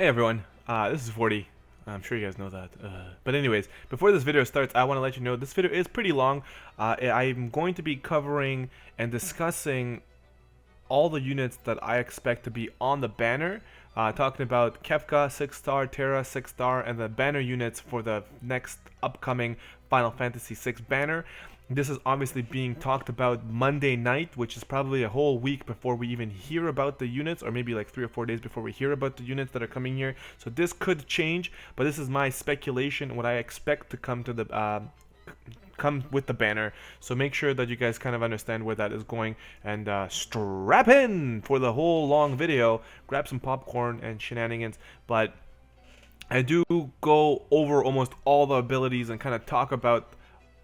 Hey everyone, this is Vortie. I'm sure you guys know that. But anyways, before this video starts, I want to let you know this video is pretty long. I'm going to be covering and discussing all the units that I expect to be on the banner. Talking about Kefka 6-star, Terra 6-star, and the banner units for the next upcoming Final Fantasy VI banner. This is obviously being talked about Monday night, which is probably a whole week before we even hear about the units, or maybe like 3 or 4 days before we hear about the units that are coming here. So this could change, but this is my speculation, what I expect to come to the come with the banner. So make sure that you guys kind of understand where that is going, and strap in for the whole long video. Grab some popcorn and shenanigans, but I do go over almost all the abilities and kind of talk about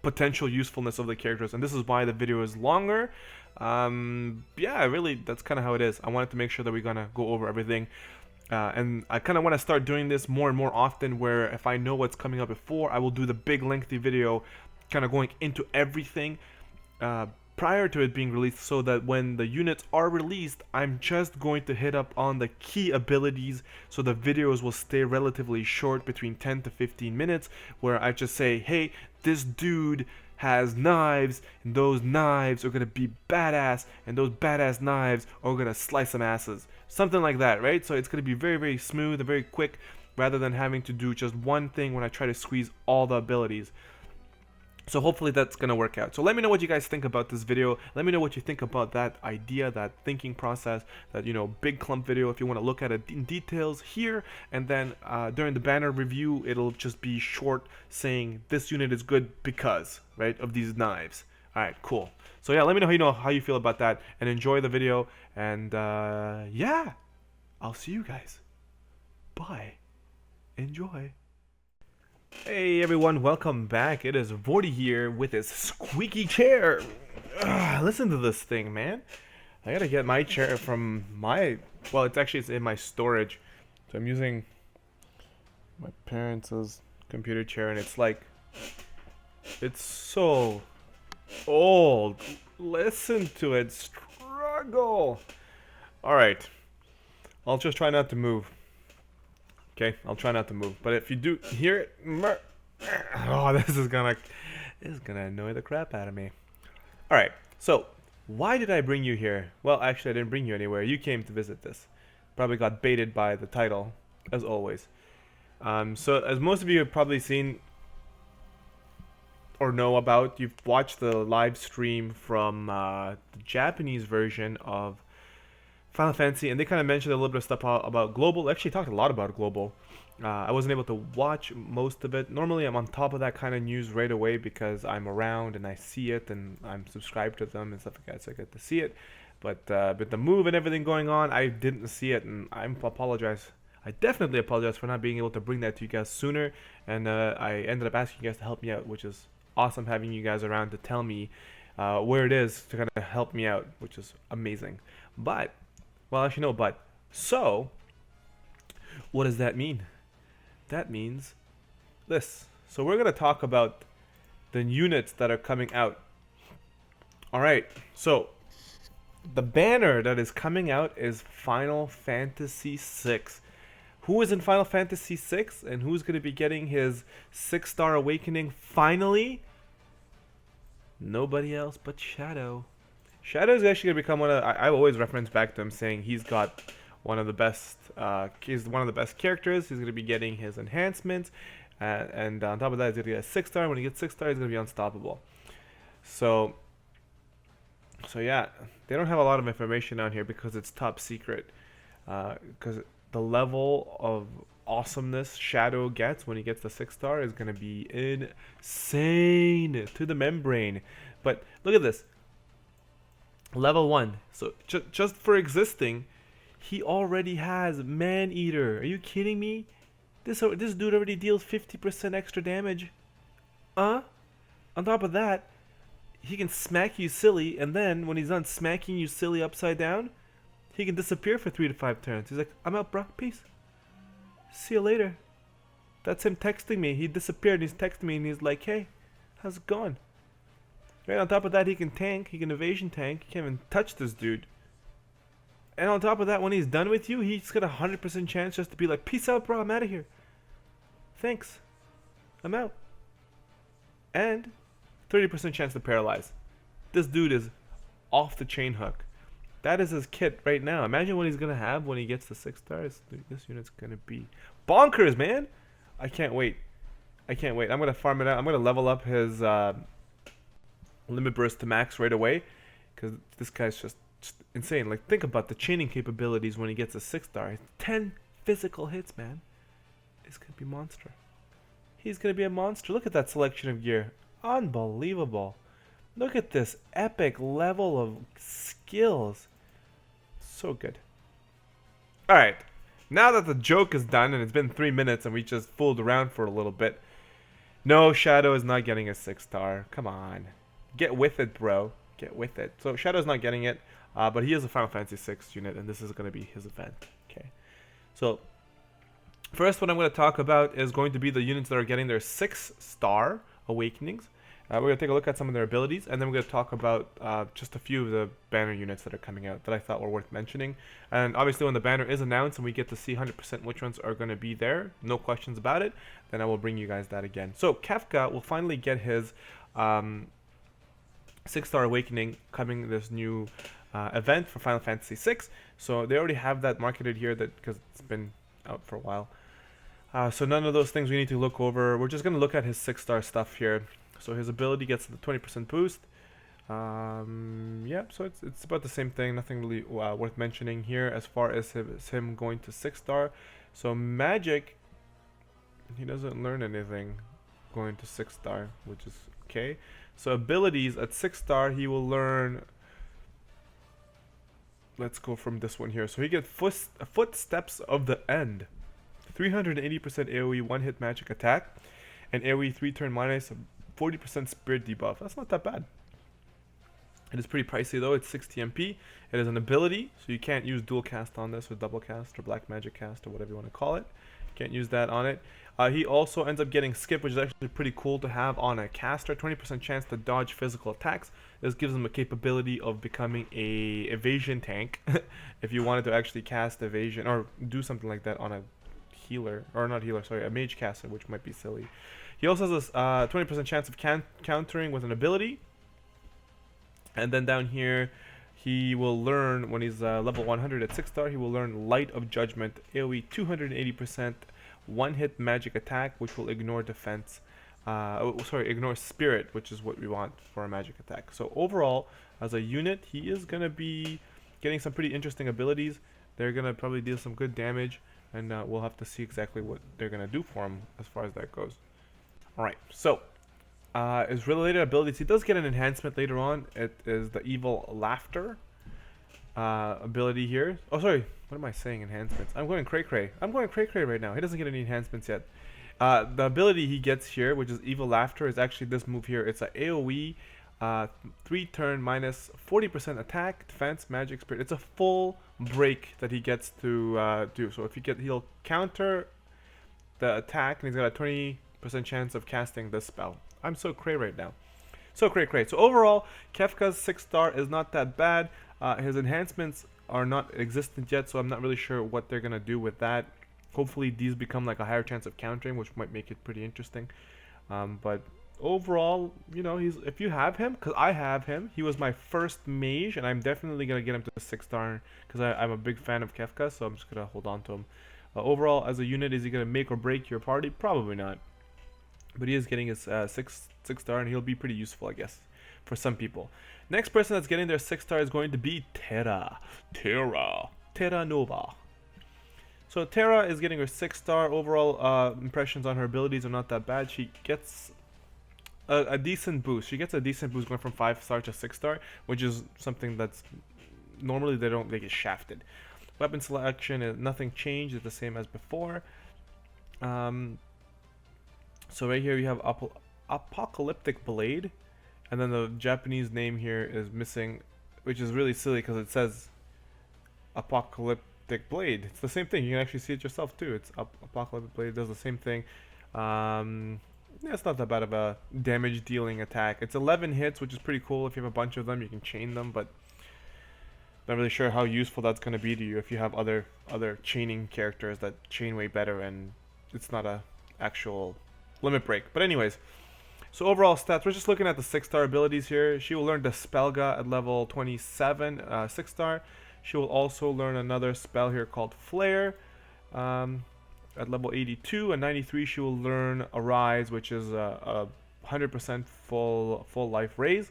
potential usefulness of the characters, and this is why the video is longer. Yeah, really, that's kind of how it is. I wanted to make sure that we're gonna go over everything, and I kind of want to start doing this more and more often, where if I know what's coming up before, I will do the big lengthy video kind of going into everything prior to it being released, so that when the units are released, I'm just going to hit up on the key abilities, so the videos will stay relatively short, between 10 to 15 minutes, where I just say, hey, this dude has knives, and those knives are gonna be badass, and those badass knives are gonna slice some asses. Something like that, right? So it's gonna be very, very smooth and very quick, rather than having to do just one thing when I try to squeeze all the abilities. So hopefully that's going to work out. So let me know what you guys think about this video. Let me know what you think about that idea, that thinking process, that, you know, big clump video. If you want to look at it in details here, and then during the banner review, it'll just be short saying this unit is good because, right, of these knives. All right, cool. So yeah, let me know how you feel about that, and enjoy the video. And yeah, I'll see you guys. Bye. Enjoy. Hey everyone, welcome back. It is Vortie here with his squeaky chair. Listen to this thing, man. I gotta get my chair from my... Well, it's in my storage. So I'm using my parents' computer chair, and it's like... It's so old. Listen to it struggle. Alright. I'll just try not to move. Okay, I'll try not to move, but if you do hear it, oh, this is gonna annoy the crap out of me. All right, so why did I bring you here? Well, actually, I didn't bring you anywhere. You came to visit this. Probably got baited by the title, as always. So as most of you have probably seen or know about, you've watched the live stream from the Japanese version of Final Fantasy, and they kind of mentioned a little bit of stuff about Global. They actually talked a lot about Global. I wasn't able to watch most of it. Normally, I'm on top of that kind of news right away because I'm around and I see it, and I'm subscribed to them and stuff like that, so I get to see it. But the move and everything going on, I didn't see it, and I apologize. I definitely apologize for not being able to bring that to you guys sooner, and I ended up asking you guys to help me out, which is awesome, having you guys around to tell me where it is to kind of help me out, which is amazing. But well, actually, no, but. So, what does that mean? That means this. So, we're going to talk about the units that are coming out. Alright, so, the banner that is coming out is Final Fantasy VI. Who is in Final Fantasy VI, and who's going to be getting his 6-star awakening finally? Nobody else but Shadow. Shadow is actually going to become one of... I always reference back to him saying he's got one of the best... he's one of the best characters. He's going to be getting his enhancements. And on top of that, he's going to get a 6-star. When he gets 6-star, he's going to be unstoppable. So yeah, they don't have a lot of information on here because it's top secret. Because the level of awesomeness Shadow gets when he gets the 6-star is going to be insane to the membrane. But look at this. Level 1. So just for existing, he already has Man-Eater. Are you kidding me? This dude already deals 50% extra damage. On top of that, he can smack you silly, and then when he's done smacking you silly upside down, he can disappear for 3 to 5 turns. He's like, I'm out, bro. Peace. See you later. That's him texting me. He disappeared. He's texting me, and he's like, hey, how's it going? Right, on top of that, he can tank. He can evasion tank. He can't even touch this dude. And on top of that, when he's done with you, he's got a 100% chance just to be like, peace out, bro, I'm out of here. Thanks. I'm out. And 30% chance to paralyze. This dude is off the chain hook. That is his kit right now. Imagine what he's going to have when he gets to 6 stars. This unit's going to be bonkers, man. I can't wait. I can't wait. I'm going to farm it out. I'm going to level up his limit burst to max right away. Because this guy's just insane. Like, think about the chaining capabilities when he gets a 6 star. 10 physical hits, man. It's going to be monster. He's going to be a monster. Look at that selection of gear. Unbelievable. Look at this epic level of skills. So good. Alright. Now that the joke is done and it's been 3 minutes and we just fooled around for a little bit. No, Shadow is not getting a 6 star. Come on. Get with it, bro. Get with it. So Shadow's not getting it. But he is a Final Fantasy 6 unit and this is going to be his event. Okay. So first what I'm going to talk about is going to be the units that are getting their 6 star awakenings. We're going to take a look at some of their abilities, and then we're going to talk about just a few of the banner units that are coming out that I thought were worth mentioning. And obviously when the banner is announced and we get to see 100% which ones are going to be there, no questions about it, then I will bring you guys that again. So Kefka will finally get his 6-star awakening coming this new event for Final Fantasy 6. So they already have that marketed here because it's been out for a while. So none of those things we need to look over. We're just going to look at his 6-star stuff here. So his ability gets the 20% boost. Yeah, so it's about the same thing. Nothing really worth mentioning here as far as him going to 6-star. So magic, he doesn't learn anything going to 6-star, which is okay. So abilities at 6-star, he will learn. Let's go from this one here. So he gets Footsteps of the End, 380% AoE 1-hit magic attack, and AoE 3-turn minus 40% spirit debuff. That's not that bad. It is pretty pricey though. It's 60 MP. It is an ability, so you can't use dual cast on this, or double cast, or black magic cast, or whatever you want to call it. Can't use that on it. He also ends up getting skip, which is actually pretty cool to have on a caster. 20% chance to dodge physical attacks. This gives him a capability of becoming a evasion tank. If you wanted to actually cast evasion or do something like that on a healer, or not healer, sorry, a mage caster, which might be silly. He also has a 20% chance of countering with an ability. And then down here, he will learn, when he's level 100 at 6-star, he will learn Light of Judgment, AoE 280%, 1-hit magic attack, which will ignore defense. Ignore spirit, which is what we want for a magic attack. So overall, as a unit, he is going to be getting some pretty interesting abilities. They're going to probably deal some good damage, and we'll have to see exactly what they're going to do for him as far as that goes. Alright, so his related abilities, he does get an enhancement later on. It is the Evil Laughter ability here. Oh, sorry, what am I saying, enhancements? I'm going cray-cray. I'm going cray-cray right now. He doesn't get any enhancements yet. The ability he gets here, which is Evil Laughter, is actually this move here. It's a AoE 3-turn minus 40% attack, defense, magic, spirit. It's a full break that he gets to do. So if he'll counter the attack, and he's got a 20% chance of casting this spell. I'm so cray right now. So cray. So overall, Kefka's 6-star is not that bad. His enhancements are not existent yet, so I'm not really sure what they're going to do with that. Hopefully these become like a higher chance of countering, which might make it pretty interesting. But overall, you know, if you have him, because I have him, he was my first mage, and I'm definitely going to get him to the 6-star because I'm a big fan of Kefka, so I'm just going to hold on to him. Overall, as a unit, is he going to make or break your party? Probably not. But he is getting his 6-star, and he'll be pretty useful, I guess, for some people. Next person that's getting their 6-star is going to be Terra Nova. So Terra is getting her 6-star. Overall impressions on her abilities are not that bad. She gets a decent boost. She gets a decent boost going from 5-star to 6-star, which is something that's normally they get shafted. Weapon selection is nothing changed. It's the same as before. So right here you have Apocalyptic Blade, and then the Japanese name here is missing, which is really silly because it says Apocalyptic Blade. It's the same thing. You can actually see it yourself too. It's Apocalyptic Blade does the same thing. Yeah, it's not that bad of a damage dealing attack. It's 11 hits, which is pretty cool. If you have a bunch of them, you can chain them, but Not really sure how useful that's going to be to you if you have other chaining characters that chain way better and it's not a actual limit break. But anyways, so overall stats, we're just looking at the 6-star abilities here. She will learn the Spellga at level 27, 6-star. She will also learn another spell here called Flare. At level 82 and 93, she will learn Arise, which is a 100% full life raise.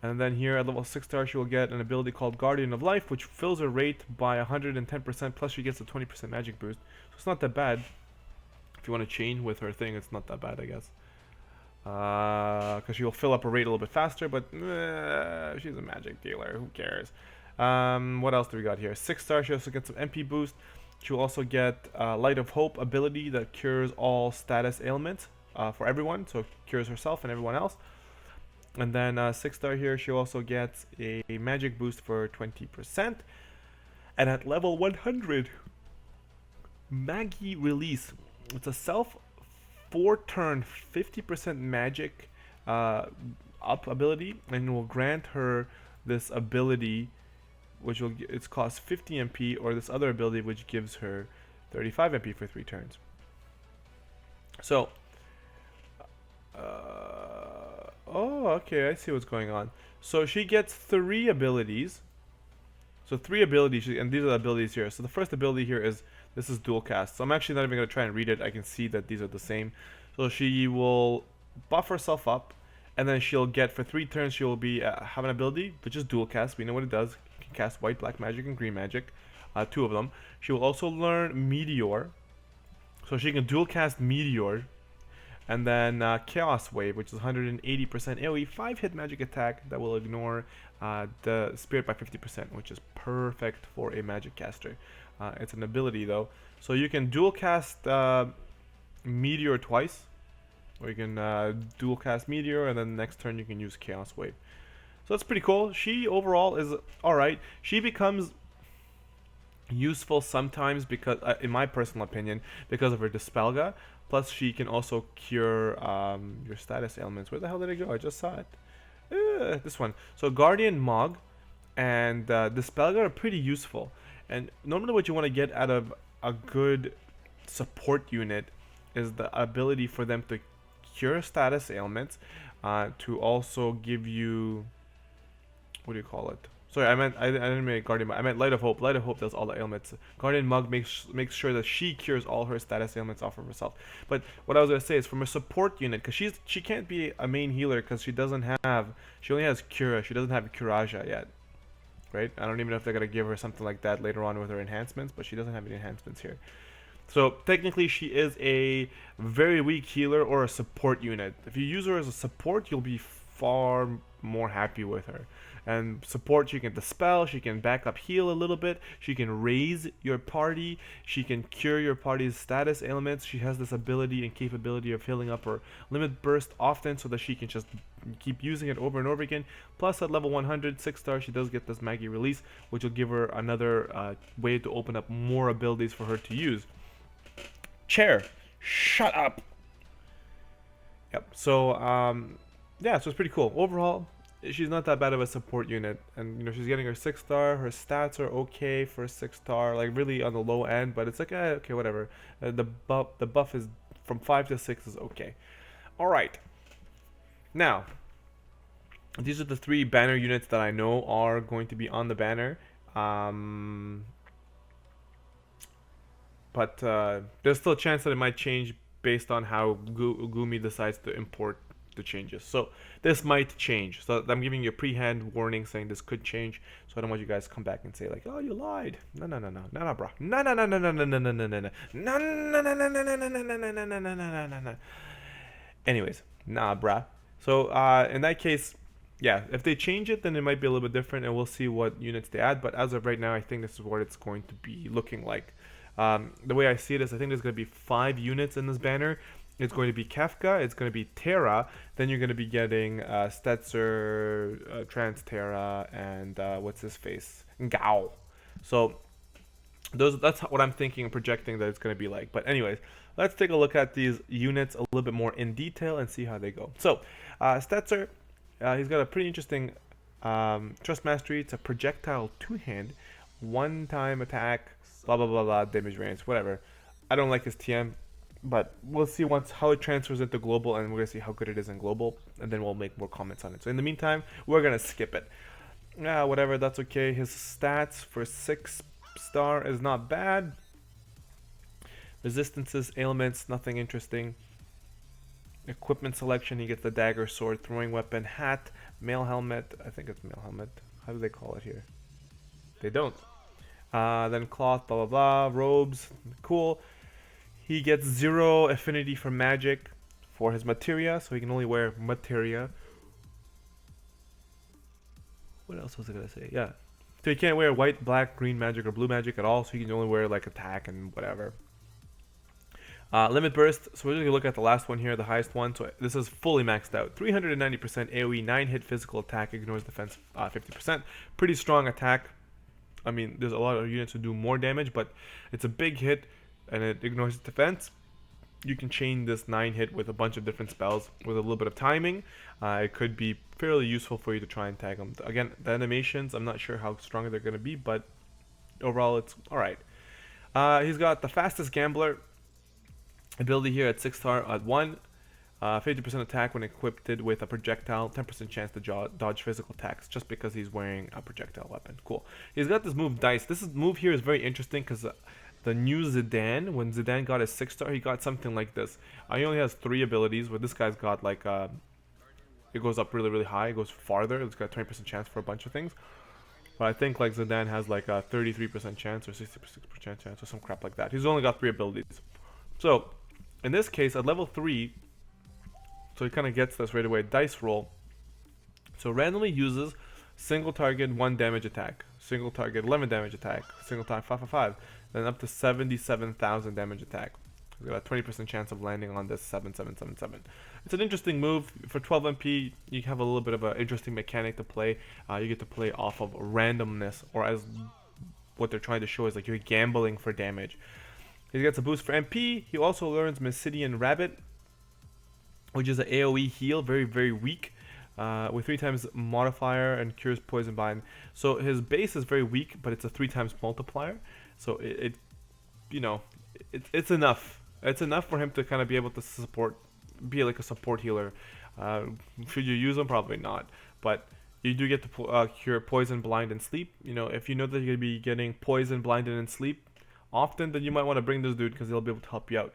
And then here at level 6-star, she will get an ability called Guardian of Life, which fills her rate by 110%, plus she gets a 20% magic boost. So it's not that bad. If you want to chain with her thing, it's not that bad, I guess. Because she will fill up her rate a little bit faster, but she's a magic dealer. Who cares? What else do we got here? 6-star, she also gets some MP boost. She will also get Light of Hope ability that cures all status ailments for everyone. So cures herself and everyone else. And then 6-star here, she also gets a magic boost for 20%. And at level 100, Maggie Release. It's a self 4-turn 50% magic up ability, and will grant her this ability, which will it's cost 50 MP, or this other ability which gives her 35 MP for 3 turns. So, oh, okay, I see what's going on. So she gets 3 abilities. So 3 abilities, and these are the abilities here. So the first ability here is, this is dual cast. So I'm actually not even going to try and read it. I can see that these are the same. So she will buff herself up, and then she'll get, for 3 turns, she will be have an ability, which is dual cast. We know what it does. You can cast white, black magic, and green magic. 2 of them. She will also learn Meteor. So she can dual cast Meteor. And then Chaos Wave, which is 180% AoE 5-hit magic attack that will ignore the Spirit by 50%, which is perfect for a magic caster. It's an ability though. So you can dual cast Meteor twice, or you can dual cast Meteor, and then next turn you can use Chaos Wave. So that's pretty cool. She overall is alright. She becomes useful sometimes because, in my personal opinion, because of her Dispelga. Plus, she can also cure your status ailments. Where the hell did it go? I just saw it. This one. So Guardian Mog and Dispelga are pretty useful. And normally what you want to get out of a good support unit is the ability for them to cure status ailments, to also give you, what do you call it? Sorry, I didn't mean Guardian Mug. I meant Light of Hope. Light of Hope does all the ailments. Guardian Mug makes sure that she cures all her status ailments off of herself. But what I was gonna say is, from a support unit, because she can't be a main healer because she only has Cura. She doesn't have Curaja yet, right? I don't even know if they're gonna give her something like that later on with her enhancements, but she doesn't have any enhancements here. So technically, she is a very weak healer or a support unit. If you use her as a support, you'll be far more happy with her. And support, she can dispel, she can back up heal a little bit, she can raise your party, she can cure your party's status ailments. She has this ability and capability of healing up her limit burst often, so that she can just keep using it over and over again. Plus at level 100, 6-star, she does get this Maggie Release, which will give her another way to open up more abilities for her to use. Chair, shut up. Yep. So yeah, so it's pretty cool overall. She's not that bad of a support unit, and she's getting her 6-star. Her stats are okay for a 6-star, like really on the low end, but it's like okay, whatever. The buff is from 5 to 6 is okay. All right. Now, these are the 3 banner units that I know are going to be on the banner. But there's still a chance that it might change based on how Gumi decides to import the changes. So this might change. So I'm giving you a pre-hand warning saying this could change. So I don't want you guys to come back and say like, oh, you lied. No, bro. No. Anyways, nah, bruh. So in that case, yeah, if they change it, then it might be a little bit different, and we'll see what units they add. But as of right now, I think this is what it's going to be looking like. The way I see it is, I think there's going to be 5 units in this banner. It's going to be Kefka, it's going to be Terra, then you're going to be getting Setzer, Trance Terra, and what's his face? Gao. So that's what I'm thinking and projecting that it's going to be like. But anyways, let's take a look at these units a little bit more in detail and see how they go. So Setzer, he's got a pretty interesting Trust Mastery, it's a projectile two-hand, one-time attack, blah blah blah blah, damage range, whatever. I don't like his TM, but we'll see once how it transfers into global, and we're gonna see how good it is in global, and then we'll make more comments on it. So in the meantime, we're gonna skip it. Yeah, whatever, that's okay. His stats for 6-star is not bad. Resistances, ailments, nothing interesting. Equipment selection, he gets the dagger, sword, throwing weapon, hat, mail helmet. I think it's mail helmet. How do they call it here? They don't. Then cloth, blah blah blah, robes, cool. He gets 0 affinity for magic for his materia, so he can only wear materia. What else was I gonna say? Yeah. So he can't wear white, black, green magic, or blue magic at all, so he can only wear like attack and whatever. Limit burst, so we're going to look at the last one here, the highest one. So this is fully maxed out. 390% AoE, 9 hit physical attack, ignores defense 50%. Pretty strong attack. I mean, there's a lot of units who do more damage, but it's a big hit and it ignores defense. You can chain this 9 hit with a bunch of different spells with a little bit of timing. It could be fairly useful for you to try and tag them. Again, the animations, I'm not sure how strong they're going to be, but overall it's alright. He's got the fastest gambler ability here at 6-star at 1. 50% attack when equipped with a projectile, 10% chance to dodge physical attacks just because he's wearing a projectile weapon. Cool. He's got this move dice. Move here is very interesting because the new Zidane, when Zidane got his 6-star, he got something like this. He only has 3 abilities, where this guy's got like it goes up really high, it goes farther. It's got a 20% chance for a bunch of things. But I think like Zidane has like a 33% chance or 66% chance or some crap like that. He's only got 3 abilities. So in this case, at level 3, so he kind of gets this right away, dice roll. So randomly uses single target 1 damage attack, single target 11 damage attack, single target 5 then up to 77,000 damage attack. He's got a 20% chance of landing on this 7777. It's an interesting move. For 12 MP, you have a little bit of an interesting mechanic to play. You get to play off of randomness, or as what they're trying to show is like you're gambling for damage. He gets a boost for MP. He also learns Mysidian Rabbit, which is an AoE heal, very weak, with 3 times modifier and cures poison bind. So his base is very weak, but it's a 3 times multiplier. So it's enough. It's enough for him to kind of be able to be like a support healer. Should you use him? Probably not. But you do get to cure poison, blind, and sleep. You know, if you know that you're gonna be getting poison, blinded, and sleep often, then you might want to bring this dude because he'll be able to help you out.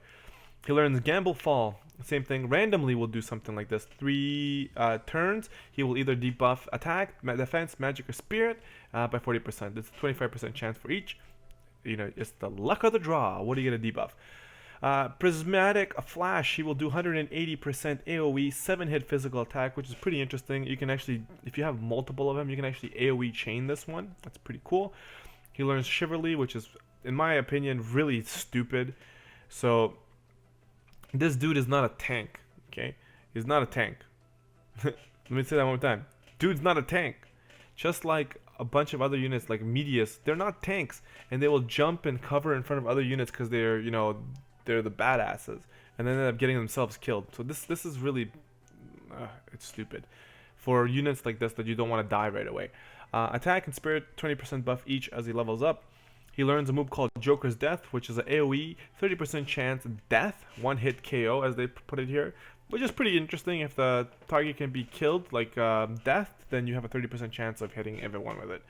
He learns Gamble Fall. Same thing. Randomly will do something like this. 3 turns, he will either debuff attack, defense, magic, or spirit by 40%. It's a 25% chance for each. You know, it's the luck of the draw. What are you going to debuff? Prismatic Flash, he will do 180% AoE, 7 hit physical attack, which is pretty interesting. You can actually, if you have multiple of them, you can actually AoE chain this one. That's pretty cool. He learns Chivalry, which is, in my opinion, really stupid. So this dude is not a tank, okay? He's not a tank. Let me say that one more time. Dude's not a tank. Just like a bunch of other units like Medius, they're not tanks, and they will jump and cover in front of other units because they're, you know, they're the badasses, and then end up getting themselves killed. So this is really, it's stupid for units like this that you don't want to die right away. Attack and spirit, 20% buff each as he levels up. He learns a move called Joker's Death, which is an AoE, 30% chance death, 1 hit KO as they put it here, which is pretty interesting. If the target can be killed, like death, then you have a 30% chance of hitting everyone with it.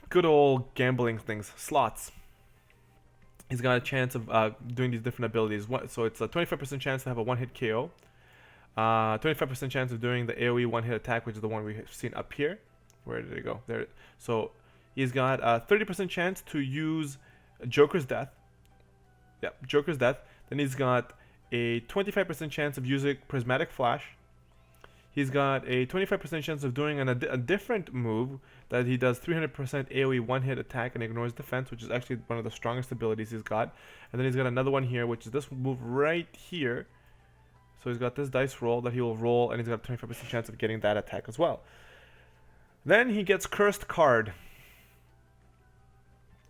Good old gambling things. Slots. He's got a chance of doing these different abilities. So it's a 25% chance to have a 1-hit KO, 25% chance of doing the AoE 1-hit attack, which is the one we've seen up here. Where did it go? There. So he's got a 30% chance to use Joker's Death. Yep, Joker's Death. Then he's got a 25% chance of using Prismatic Flash. He's got a 25% chance of doing a different move that he does 300% AoE 1-hit attack and ignores defense, which is actually one of the strongest abilities he's got. And then he's got another one here, which is this move right here. So he's got this dice roll that he will roll, and he's got a 25% chance of getting that attack as well. Then he gets Cursed Card.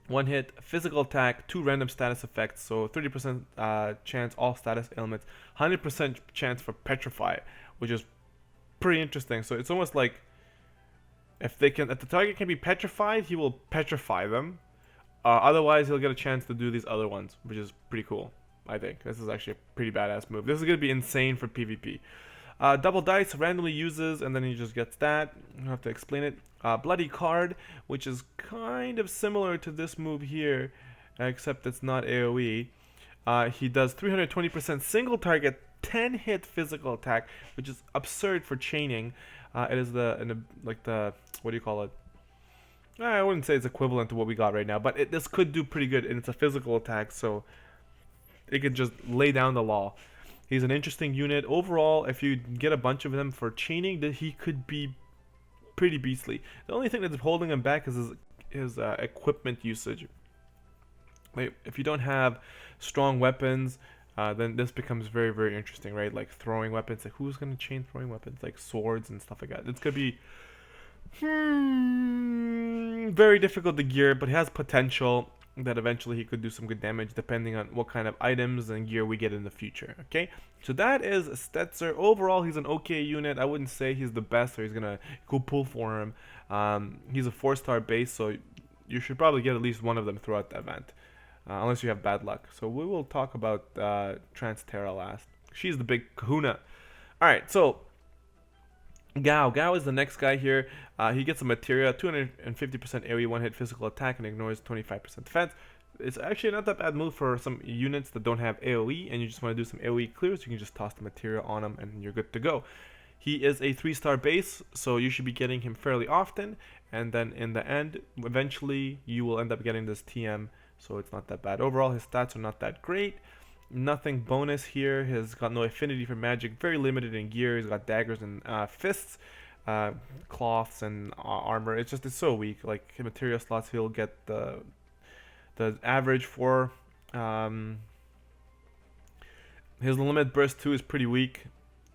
1 hit, physical attack, 2 random status effects, so 30% chance all status ailments, 100% chance for Petrify, which is pretty interesting. So it's almost like If the target can be petrified, he will petrify them. Otherwise, he'll get a chance to do these other ones, which is pretty cool. I think this is actually a pretty badass move. This is gonna be insane for PvP. Double dice randomly uses, and then he just gets that. I don't have to explain it. Bloody card, which is kind of similar to this move here, except it's not AoE. He does 320% single target 10 hit physical attack, which is absurd for chaining. It is the what do you call it? I wouldn't say it's equivalent to what we got right now, but this could do pretty good, and it's a physical attack, so it could just lay down the law. He's an interesting unit. Overall, if you get a bunch of them for chaining, that he could be pretty beastly. The only thing that's holding him back is his equipment usage. Like, if you don't have strong weapons, then this becomes very, very interesting, right? Like throwing weapons. Like, who's going to chain throwing weapons? Like swords and stuff like that. It's going to be very difficult to gear, but he has potential that eventually he could do some good damage depending on what kind of items and gear we get in the future. Okay, so that is Setzer. Overall, he's an okay unit. I wouldn't say he's the best or he's gonna go pull for him. He's a 4-star base, so you should probably get at least one of them throughout the event, unless you have bad luck. So we will talk about Trance Terra last. She's the big kahuna. Alright, so Gao is the next guy here. He gets a materia, 250% AoE, one hit physical attack, and ignores 25% defense. It's actually not that bad move for some units that don't have AoE, and you just want to do some AoE clears. You can just toss the materia on him, and you're good to go. He is a 3-star base, so you should be getting him fairly often, and then in the end, eventually, you will end up getting this TM, so it's not that bad. Overall, his stats are not that great. Nothing bonus here. He's got no affinity for magic, very limited in gear. He's got daggers and fists, cloths and armor. It's so weak. Like material slots, he'll get the average for. His limit burst 2 is pretty weak.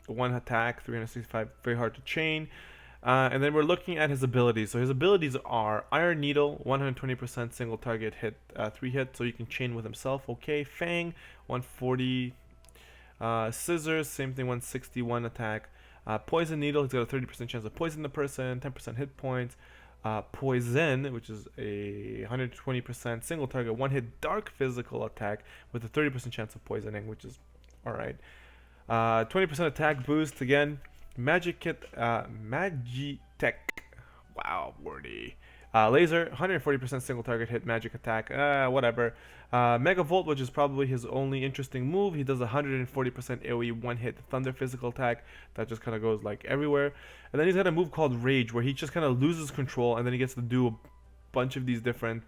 One attack, 365, very hard to chain. And then we're looking at his abilities. So his abilities are Iron Needle, 120% single target hit, 3 hit, so you can chain with himself. Okay, Fang, 140. Scissors, same thing, 161 attack. Poison Needle, he's got a 30% chance of poison the person, 10% hit points. Poison, which is a 120% single target, 1 hit dark physical attack with a 30% chance of poisoning, which is alright. 20% attack boost again. Magic Kit, Magitech, wow, Vortie. Laser, 140% single target hit, magic attack, whatever. Mega Volt, which is probably his only interesting move. He does 140% AoE, 1 hit thunder physical attack. That just kind of goes like everywhere. And then he's got a move called Rage, where he just kind of loses control, and then he gets to do a bunch of these different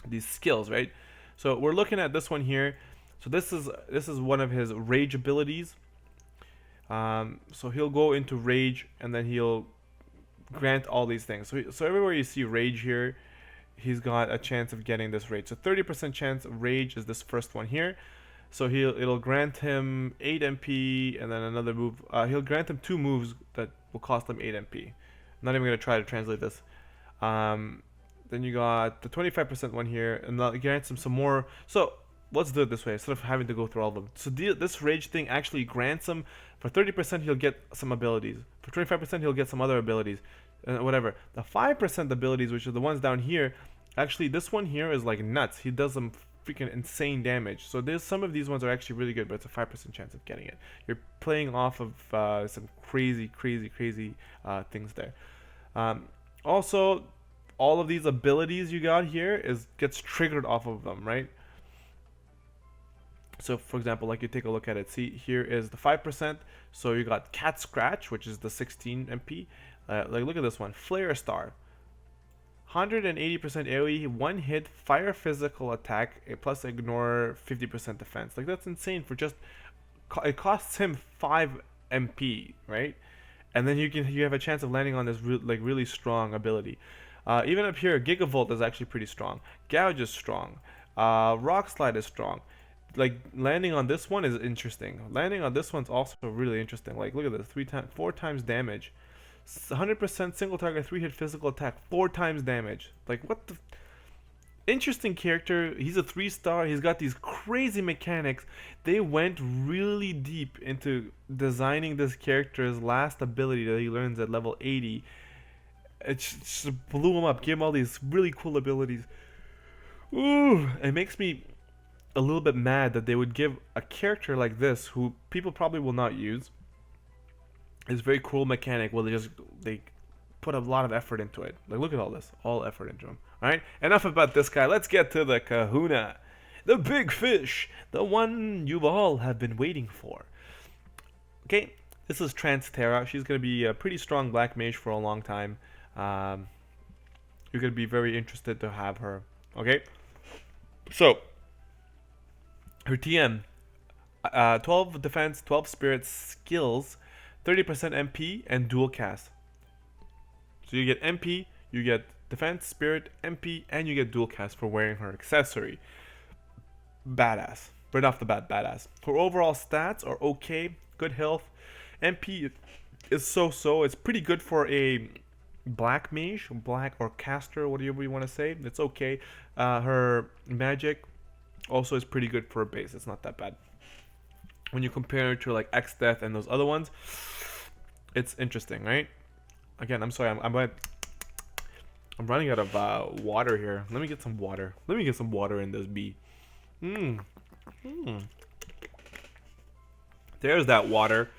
these skills, right? So we're looking at this one here. So this is one of his Rage abilities. So he'll go into Rage, and then he'll grant all these things. So everywhere you see Rage here, he's got a chance of getting this Rage. So 30% chance of Rage is this first one here. So it'll grant him 8 MP, and then another move. He'll grant him 2 moves that will cost him 8 MP. I'm not even gonna try to translate this. Then you got the 25% one here, and that grants him some more. So let's do it this way instead of having to go through all of them. So this Rage thing actually grants him, for 30% he'll get some abilities. For 25% he'll get some other abilities. Whatever. The 5% abilities, which are the ones down here, actually this one here is like nuts. He does some freaking insane damage. So there's some of these ones are actually really good, but it's a 5% chance of getting it. You're playing off of some crazy things there. Also, all of these abilities you got here gets triggered off of them, right? So for example, like you take a look at it, see here is the 5%. So you got Cat Scratch, which is the 16 MP. Like look at this one, Flare Star, 180% AoE, 1 hit, fire physical attack, plus ignore 50% defense. Like that's insane for just, it costs him 5 MP, right? And then you have a chance of landing on this really strong ability. Even up here, Gigavolt is actually pretty strong. Gouge is strong. Rock Slide is strong. Like landing on this one is interesting. Landing on this one's also really interesting. Like look at this, 4 times damage, 100% single target 3 hit physical attack, 4 times damage. Like what the? Interesting character. He's a 3-star. He's got these crazy mechanics. They went really deep into designing this character's last ability that he learns at level 80. It just blew him up. Gave him all these really cool abilities. Ooh, it makes me a little bit mad that they would give a character like this, who people probably will not use, this very cool mechanic where they put a lot of effort into it. Like, look at all this, all effort into him. All right, enough about this guy. Let's get to the Kahuna, the big fish, the one you all have been waiting for. Okay, this is Trance Terra. She's gonna be a pretty strong black mage for a long time. You're gonna be very interested to have her. Okay, so her TM, 12 defense, 12 spirit skills, 30% MP, and dual cast. So you get MP, you get defense, spirit, MP, and you get dual cast for wearing her accessory. Badass. Right off the bat, badass. Her overall stats are okay. Good health. MP is so-so. It's pretty good for a black mage, black or caster, whatever you want to say. It's okay. Her magic also is pretty good for a base. It's not that bad. When you compare it to like X-Death and those other ones, it's interesting, right? Again, I'm sorry, I'm running out of water here. Let me get some water. Let me get some water in this bee. There's that water.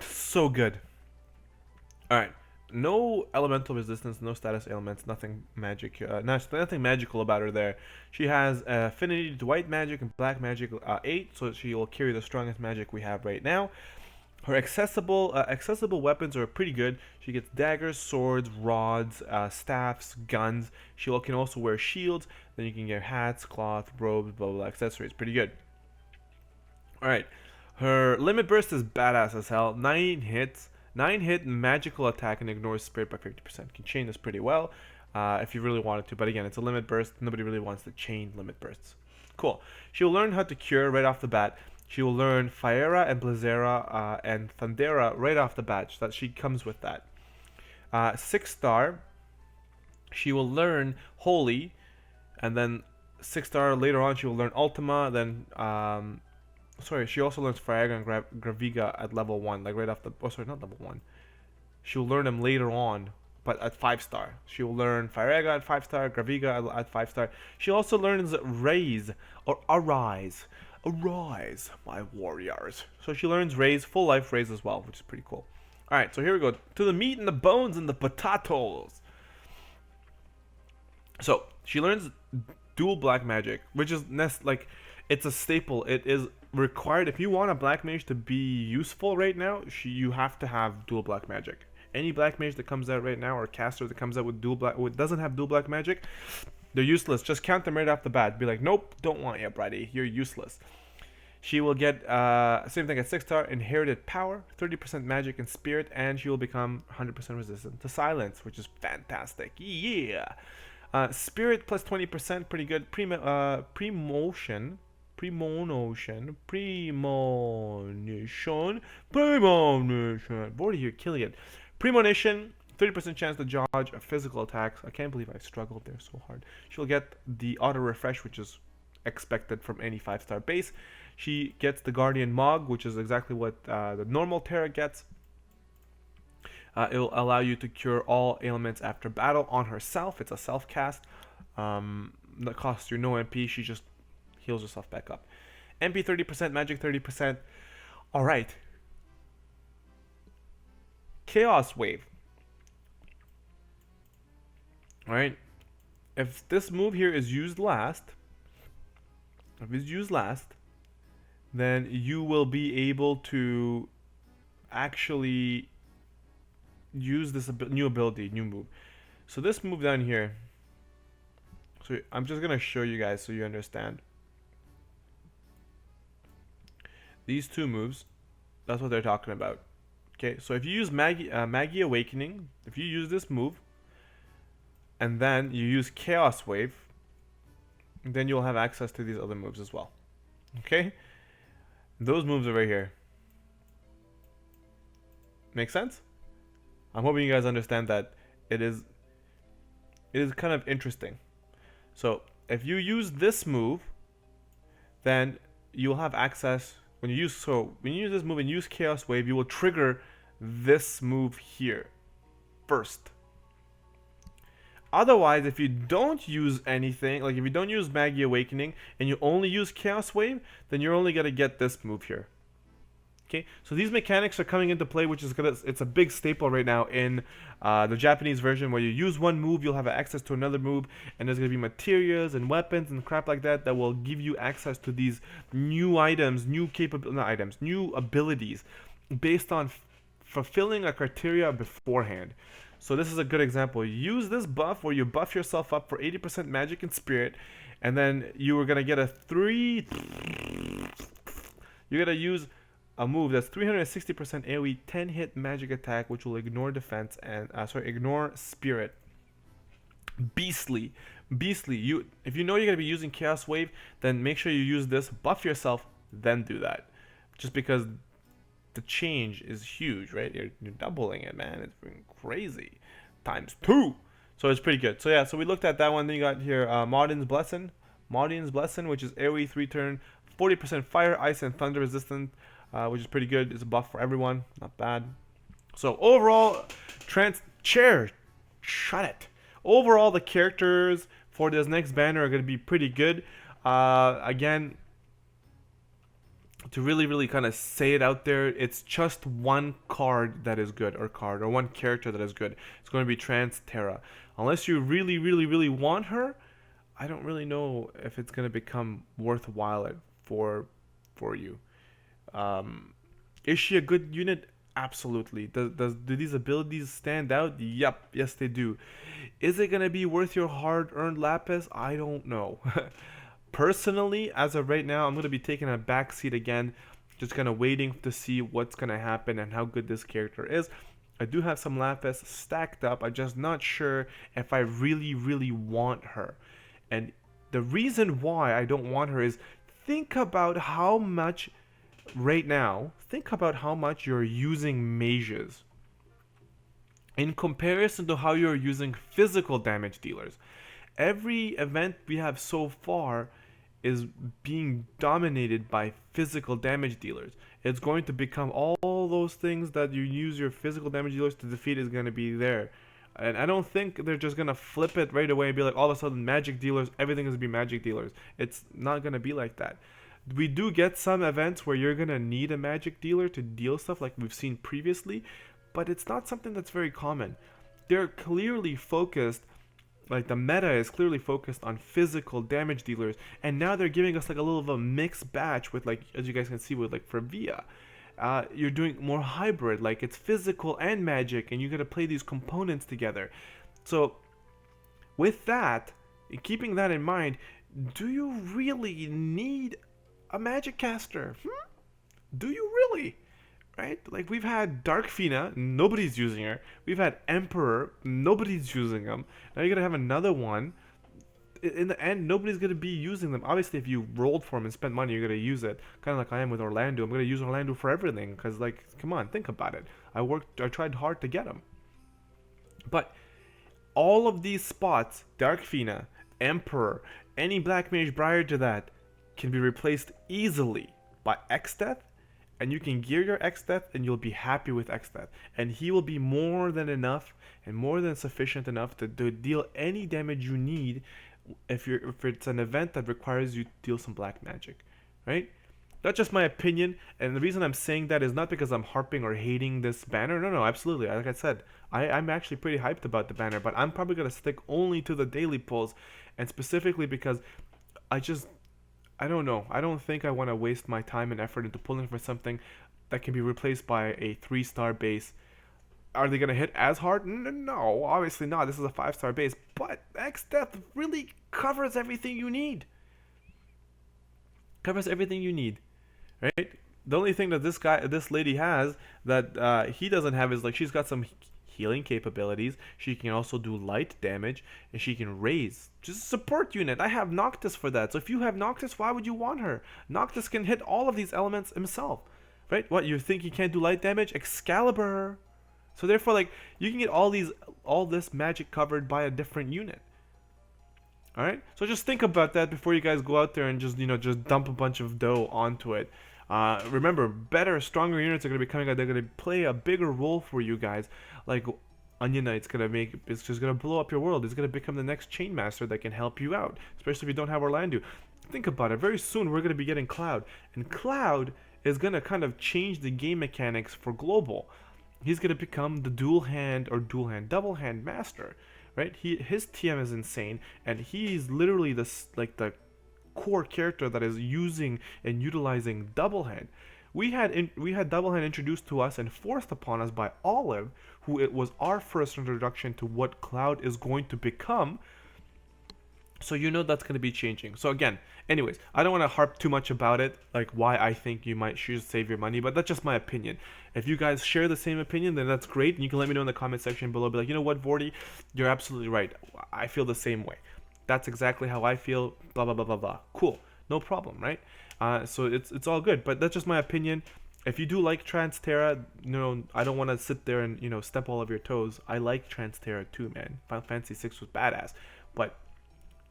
So good. Alright. No elemental resistance, no status ailments, nothing magic, nothing magical about her there. She has affinity to white magic and black magic 8, so she will carry the strongest magic we have right now. Her accessible weapons are pretty good. She gets daggers, swords, rods, staffs, guns. She can also wear shields. Then you can get hats, cloth, robes, blah, blah, blah, accessories. Pretty good. Alright. Her limit burst is badass as hell. 9 hits. 9 hit magical attack and ignores spirit by 50%. Can chain this pretty well if you really wanted to. But again, it's a limit burst. Nobody really wants to chain limit bursts. Cool. She'll learn how to cure right off the bat. She will learn Fiera and Blazera and Thundera right off the bat. So that she comes with that. 6-star. She will learn Holy, and then 6-star later on she will learn Ultima. Then she also learns Fiera and Graviga at level 1, like right off the. Oh, sorry, not level 1. She'll learn them later on, but at 5-star. She will learn Fiera at 5-star, Graviga at 5-star. She also learns Raise or Arise. Arise, my warriors. So she learns Raise, full life Raise as well, which is pretty cool. Alright, so here we go. To the meat and the bones and the potatoes. So, she learns dual black magic, which is like, it's a staple. It is required. If you want a black mage to be useful right now, you have to have dual black magic. Any black mage that comes out right now, or caster that comes out with doesn't have dual black magic, they're useless. Just count them right off the bat. Be like, nope, don't want you, buddy. You're useless. She will get, same thing at 6-star, inherited power, 30% magic and spirit, and she will become 100% resistant to silence, which is fantastic. Yeah! Spirit plus 20%, pretty good. Premonition. Vortie, you're killing it. Premonition, 30% chance to dodge a physical attacks. I can't believe I struggled there so hard. She'll get the auto refresh, which is expected from any 5-star base. She gets the Guardian Mog, which is exactly what the normal Terra gets. It will allow you to cure all ailments after battle on herself. It's a self-cast. That costs you no MP. She just heals herself back up. MP 30%, magic 30%. Alright. Chaos Wave. Alright. If this move here is used last, then you will be able to actually use this new move. So this move down here, so I'm just gonna show you guys so you understand. These two moves, that's what they're talking about. Okay, so if you use Maggie Awakening, if you use this move, and then you use Chaos Wave, then you'll have access to these other moves as well. Okay? Those moves are right here. Make sense? I'm hoping you guys understand that it it is kind of interesting. So if you use this move, then you'll have access when you use this move and use Chaos Wave, you will trigger this move here first. Otherwise, if you don't use anything, like if you don't use Magi Awakening and you only use Chaos Wave, then you're only gonna get this move here. Okay, so these mechanics are coming into play, which is it's a big staple right now in the Japanese version, where you use one move, you'll have access to another move, and there's gonna be materials and weapons and crap like that that will give you access to these new items, new abilities, based on fulfilling a criteria beforehand. So this is a good example. Use this buff where you buff yourself up for 80% magic and spirit, and then you were gonna get a you're gonna use a move that's 360% AoE 10 hit magic attack, which will ignore defense and ignore spirit. Beastly. If you know you're gonna be using Chaos Wave, then make sure you use this, buff yourself, then do that. Just because the change is huge, right? You're doubling it, man. It's been crazy. ×2. So it's pretty good. So yeah, so we looked at that one. Then you got here Maudine's Blessing, which is AoE 3 turn, 40% fire, ice, and thunder resistant. Which is pretty good. It's a buff for everyone. Not bad. So overall, Trance Terra, shut it. Overall, the characters for this next banner are going to be pretty good. Again, to really kind of say it out there, it's just one card that is good, or one character that is good. It's going to be Trance Terra. Unless you really want her, I don't really know if it's going to become worthwhile for you. Is she a good unit? Absolutely. Do these abilities stand out? Yep, yes they do. Is it gonna be worth your hard-earned lapis? I don't know. Personally, as of right now, I'm gonna be taking a back seat again, just kind of waiting to see what's gonna happen and how good this character is. I do have some lapis stacked up. I'm just not sure if I really want her. And the reason why I don't want her is, think about how much you're using mages in comparison to how you're using physical damage dealers. Every event we have so far is being dominated by physical damage dealers. It's going to become all those things that you use your physical damage dealers to defeat is going to be there. And I don't think they're just going to flip it right away and be like, all of a sudden magic dealers, everything is going to be magic dealers. It's not going to be like that. We do get some events where you're going to need a magic dealer to deal stuff like we've seen previously, but it's not something that's very common. They're clearly focused, like the meta is clearly focused on physical damage dealers, and now they're giving us like a little of a mixed batch with, like, as you guys can see with like Frevia. You're doing more hybrid, like it's physical and magic, and you got to play these components together. So with that, keeping that in mind, do you really need a magic caster? Do you really? Right? Like, we've had Dark Fina, nobody's using her. We've had Emperor, nobody's using them. Now you're gonna have another one. In the end, nobody's gonna be using them. Obviously, if you rolled for them and spent money, you're gonna use it. Kind of like I am with Orlando. I'm gonna use Orlando for everything, because, like, come on, think about it. I tried hard to get him. But all of these spots, Dark Fina, Emperor, any Black Mage prior to that, can be replaced easily by X-Death, and you can gear your X-Death and you'll be happy with X-Death, and he will be more than enough and more than sufficient enough to deal any damage you need if it's an event that requires you to deal some black magic, right? That's just my opinion, and the reason I'm saying that is not because I'm harping or hating this banner. No, absolutely. Like I said, I'm actually pretty hyped about the banner, but I'm probably going to stick only to the daily pulls, and specifically because I don't know. I don't think I want to waste my time and effort into pulling for something that can be replaced by a 3-star base. Are they going to hit as hard? No, obviously not. This is a 5-star base. But X-Death really covers everything you need. Right? The only thing that this lady has that he doesn't have is, like, she's got some healing capabilities. She can also do light damage, and she can raise. Just a support unit. I have Noctis for that. So if you have Noctis, why would you want her? Noctis can hit all of these elements himself, right? What, you think he can't do light damage? Excalibur. So therefore, like, you can get all this magic covered by a different unit. All right, so just think about that before you guys go out there and just just dump a bunch of dough onto it. Remember, better, stronger units are going to be coming out. They're going to play a bigger role for you guys. Like Onion Knight's it's just gonna blow up your world. It's gonna become the next Chain Master that can help you out, especially if you don't have Orlandu. Think about it. Very soon we're gonna be getting Cloud, and Cloud is gonna kind of change the game mechanics for global. He's gonna become the double hand master, right? His TM is insane, and he's literally the core character that is using and utilizing double hand. We had double hand introduced to us and forced upon us by Olive, who it was our first introduction to what Cloud is going to become. So that's going to be changing. So again, anyways, I don't want to harp too much about it, like why I think you should save your money, but that's just my opinion. If you guys share the same opinion, then that's great, and you can let me know in the comment section below. Be like, you know what, Vortie, you're absolutely right. I feel the same way. That's exactly how I feel. Blah blah blah blah blah. Cool, no problem, right? So it's all good, but that's just my opinion. If you do like Trance Terra, I don't want to sit there and step all of your toes. I like Trance Terra too, man. Final Fantasy 6 was badass, but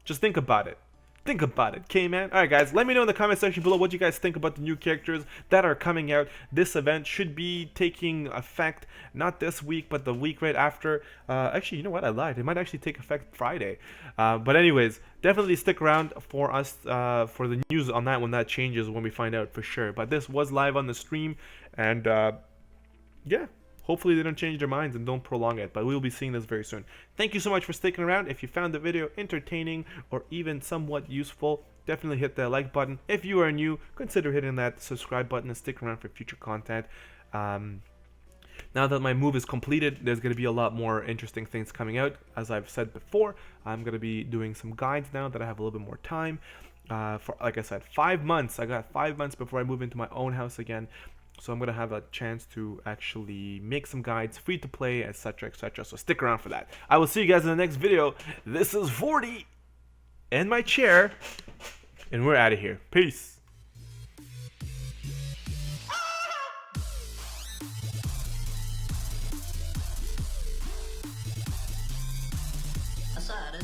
just think about it. Think about it, okay, man? Alright, guys, let me know in the comment section below what you guys think about the new characters that are coming out. This event should be taking effect not this week, but the week right after. Actually, you know what? I lied. It might actually take effect Friday. But anyways, definitely stick around for us for the news on that when that changes, when we find out for sure. But this was live on the stream, and yeah. Hopefully they don't change their minds and don't prolong it, but we'll be seeing this very soon. Thank you so much for sticking around. If you found the video entertaining or even somewhat useful, definitely hit that like button. If you are new, consider hitting that subscribe button and stick around for future content. Now that my move is completed, there's going to be a lot more interesting things coming out. As I've said before, I'm going to be doing some guides now that I have a little bit more time. For, like I said, 5 months. I got 5 months before I move into my own house again. So I'm going to have a chance to actually make some guides, free to play, etc, etc. So stick around for that. I will see you guys in the next video. This is Vortie and my chair, and we're out of here. Peace. Aside.